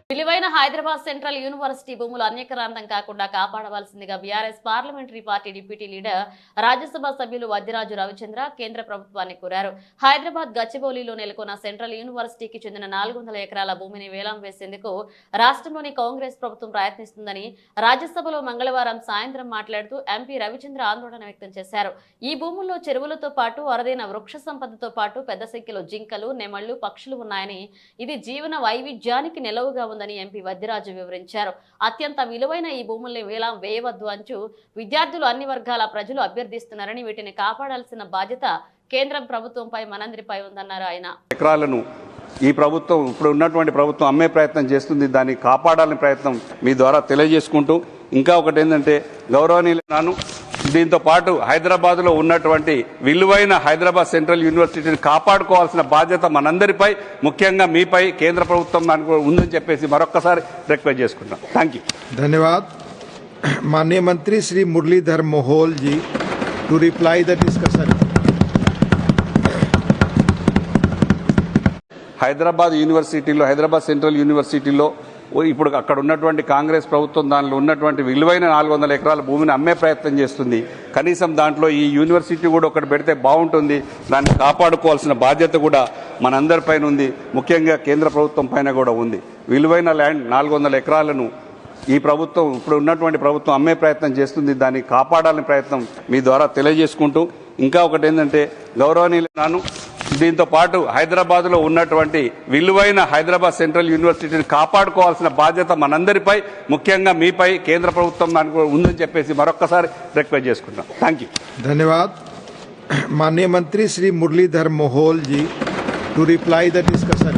విలువైన Hyderabad central university భూములు అన్యక్రాంతం కాకుండా కాపాడవలసిందిగా BRS parliamentary party deputy leader Rajya Sabha సభ్యులు వద్దిరాజు రవిచంద్ర కేంద్ర ప్రభుత్వాన్ని కోరారు. హైదరాబాద్ గచ్చిబౌలిలో నెలకొన్న సెంట్రల్ యూనివర్సిటీకి చెందిన 400 ఎకరాల భూమిని వేలం వేసేందుకు రాష్ట్రంలోని కాంగ్రెస్ ప్రభుత్వం ప్రయత్నిస్తుందని రాజ్యసభలో మంగళవారం సాయంత్రం మాట్లాడుతూ ఎంపీ రవిచంద్ర ఆందోళన వ్యక్తం చేశారు. ఈ భూముల్లో చెరువులతో పాటు అరుదైన వృక్ష సంపదతో పాటు పెద్ద సంఖ్యలో జింకలు, నెమళ్లు, పక్షులు ఉన్నాయని, ఇది జీవన వైవిధ్యానికి నిలవుగా ఉందని ఎంపీ వద్దిరాజు వివరించారు. అత్యంత విలువైన ఈ భూముల్ని వేలం వేయవద్దు అంటూ విద్యార్థులు, అన్ని వర్గాల ప్రజలు అభ్యర్థిస్తున్నారని, వీటిని కాపాడాల్సిన బాధ్యత కేంద్రం ప్రభుత్వంపై, మనందరిపై ఉందన్నారు ఆయన. ఎకరాలను ఈ ప్రభుత్వం, ఇప్పుడు ఉన్నటువంటి ప్రభుత్వం అమ్మే ప్రయత్నం చేస్తుంది. దాన్ని కాపాడాలని ప్రయత్నం మీ ద్వారా తెలియజేసుకుంటూ, ఇంకా ఒకటి ఏంటంటే గౌరవనీయులను దీంతో పాటు హైదరాబాద్లో ఉన్నటువంటి విలువైన హైదరాబాద్ సెంట్రల్ యూనివర్సిటీని కాపాడుకోవాల్సిన బాధ్యత మనందరిపై, ముఖ్యంగా మీపై కేంద్ర ప్రభుత్వం ఉందని చెప్పేసి మరొక్కసారి రిక్వెస్ట్ చేసుకుంటాం. Thank you. धन्यवाद. माननीय मंत्री Shri Muralidhar Mohol ji to reply the discussion. Hyderabad యూనివర్సిటీలో, హైదరాబాద్ సెంట్రల్ యూనివర్సిటీలో ఇప్పుడు అక్కడ ఉన్నటువంటి కాంగ్రెస్ ప్రభుత్వం దానిలో ఉన్నటువంటి విలువైన 400 ఎకరాల భూమిని అమ్మే ప్రయత్నం చేస్తుంది. కనీసం దాంట్లో ఈ యూనివర్సిటీ కూడా ఒకటి పెడితే బాగుంటుంది. దాన్ని కాపాడుకోవాల్సిన బాధ్యత కూడా మనందరిపైన ఉంది, ముఖ్యంగా కేంద్ర ప్రభుత్వం పైన కూడా ఉంది. విలువైన ల్యాండ్ 400 ఎకరాలను ఈ ప్రభుత్వం, ఇప్పుడు ఉన్నటువంటి ప్రభుత్వం అమ్మే ప్రయత్నం చేస్తుంది. దాన్ని కాపాడాలని ప్రయత్నం మీ ద్వారా తెలియజేసుకుంటూ, ఇంకా ఒకటి ఏంటంటే గౌరవనీయులను దీంతో పాటు హైదరాబాద్లో ఉన్నటువంటి విలువైన హైదరాబాద్ సెంట్రల్ యూనివర్సిటీని కాపాడుకోవాల్సిన బాధ్యత మనందరిపై, ముఖ్యంగా మీపై కేంద్ర ప్రభుత్వం ఉందని చెప్పేసి మరొక్కసారి రిక్వెస్ట్ చేసుకుంటాం. Thank you. धन्यवाद. माननीय मंत्री Shri Muralidhar Mohol ji to reply the discussion.